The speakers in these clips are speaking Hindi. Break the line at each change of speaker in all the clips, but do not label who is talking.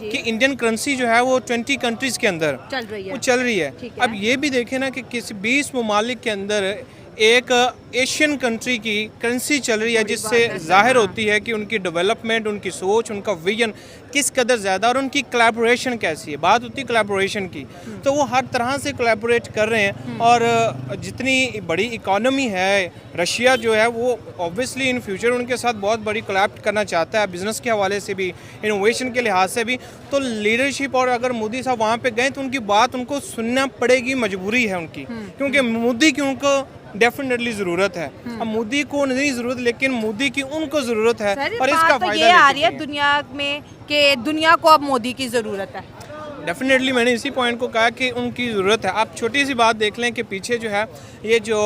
कि इंडियन करेंसी जो है वो 20 कंट्रीज़ के अंदर चल रही है। अब ये भी देखें ना कि किसी 20 ममालिक के अंदर एक एशियन कंट्री की करेंसी चल रही है, जिससे जाहिर होती है कि उनकी डेवलपमेंट, उनकी सोच, उनका विजन किस कदर ज़्यादा और उनकी कोलैबोरेशन कैसी है। बात होती है कोलैबोरेशन की, तो वो हर तरह से कोलैबोरेट कर रहे हैं। और जितनी बड़ी इकॉनमी है रशिया जो है, वो ऑब्वियसली इन फ्यूचर उनके साथ बहुत बड़ी कोलैब करना चाहता है, बिज़नेस के हवाले से भी, इनोवेशन के लिहाज से भी। तो लीडरशिप, और अगर मोदी साहब वहाँ पे गए तो उनकी बात उनको सुनना पड़ेगी, मजबूरी है उनकी, क्योंकि मोदी की उनको डेफिनेटली जरूरत है। अब मोदी को नहीं जरूरत, लेकिन मोदी की उनको जरूरत है। और इसका
तो
फायदा
ये आ रही है दुनिया में कि दुनिया को अब मोदी की जरूरत है।
डेफिनेटली मैंने इसी पॉइंट को कहा कि उनकी ज़रूरत है। आप छोटी सी बात देख लें कि पीछे जो है ये जो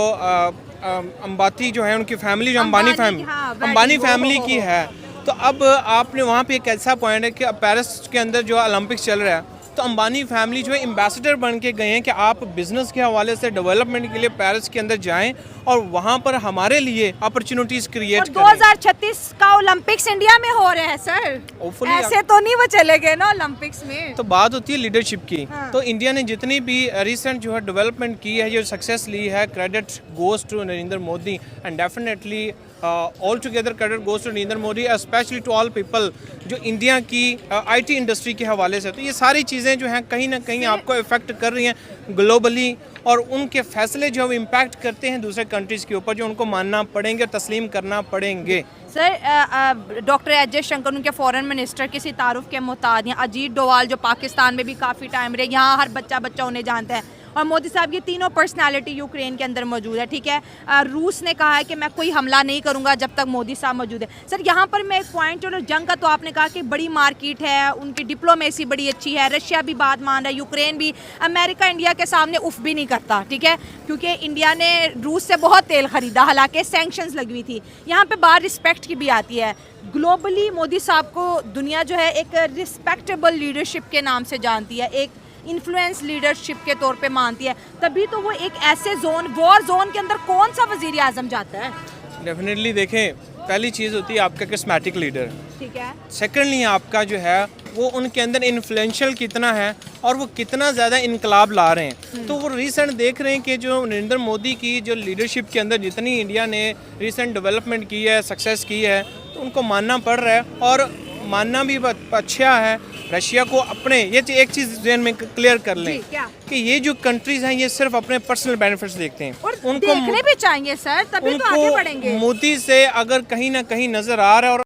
अंबाती जो है उनकी फैमिली, जो अंबानी फैमिली की है, तो अब आपने वहाँ पे एक ऐसा पॉइंट है कि अब पेरिस के अंदर जो ओलंपिक्स चल रहा है, तो अंबानी फैमिली जो है एम्बेसडर बन के गए हैं कि आप बिज़नेस के हवाले से डेवलपमेंट के लिए पेरिस के अंदर जाएं और वहाँ पर हमारे लिए अपॉर्चुनिटीज़ क्रिएट करें।
2036 का ओलंपिक्स इंडिया में हो रहे हैं सर, ऐसे तो नहीं वो चले गए ना ओलंपिक्स में।
तो बात होती है लीडरशिप की। तो इंडिया ने जितनी भी रिसेंट जो है डेवलपमेंट की है, जो सक्सेस ली है, credit goes to Narendra Modi, and definitely all together credit goes to Narendra Modi, specially to all people जो इंडिया की आईटी इंडस्ट्री के हवाले से। तो ये सारी चीज़ें जो हैं कहीं ना कहीं आपको इफेक्ट कर रही हैं ग्लोबली, और उनके फैसले जो इम्पैक्ट करते हैं दूसरे कंट्रीज़ के ऊपर, जो उनको मानना पड़ेंगे, तस्लीम करना पड़ेंगे।
सर डॉक्टर एस जयशंकर उनके फॉरेन मिनिस्टर किसी तारुफ के मुताबिक हैं। अजीत डोवाल जो पाकिस्तान में भी काफ़ी टाइम रहे, यहाँ हर बच्चा उन्हें जानता है। और मोदी साहब, ये तीनों पर्सनालिटी यूक्रेन के अंदर मौजूद है, ठीक है। रूस ने कहा है कि मैं कोई हमला नहीं करूंगा जब तक मोदी साहब मौजूद है। सर यहाँ पर मैं एक पॉइंट, चलो जंग का तो आपने कहा कि बड़ी मार्केट है, उनकी डिप्लोमेसी बड़ी अच्छी है, रशिया भी बात मान रहा है, यूक्रेन भी, अमेरिका इंडिया के सामने उफ भी नहीं करता, ठीक है, क्योंकि इंडिया ने रूस से बहुत तेल खरीदा, हालांकि सैंक्शंस लगी हुई थी। यहाँ पे बात रिस्पेक्ट की भी आती है। ग्लोबली मोदी साहब को दुनिया जो है एक रिस्पेक्टेबल लीडरशिप के नाम से जानती है, एक इन्फ्लुएंस लीडरशिप के तौर पे मानती है, तभी तो वो एक ऐसे जोन, वॉर जोन के अंदर कौन सा वजीर आजम जाता है।
डेफिनेटली देखें, पहली चीज़ होती है आपका करिस्मेटिक लीडर,
ठीक है।
सेकेंडली आपका जो है वो उनके अंदर इन्फ्लुएंशियल कितना है और वो कितना ज़्यादा इनकलाब ला रहे हैं। तो वो रिसेंट देख रहे हैं कि जो नरेंद्र मोदी की जो लीडरशिप के अंदर जितनी इंडिया ने रिसेंट डेवलपमेंट की है, सक्सेस की है, तो उनको मानना पड़ रहा है। और मानना भी अच्छा है रशिया को अपने, ये एक चीज़ ज़हन में क्लियर कर लें कि ये जो कंट्रीज़ हैं ये सिर्फ अपने पर्सनल बेनिफिट्स देखते हैं,
और उनको देखने भी चाहिए सर, तभी तो आगे बढ़ेंगे।
मोदी से अगर कहीं ना कहीं नज़र आ रहा है और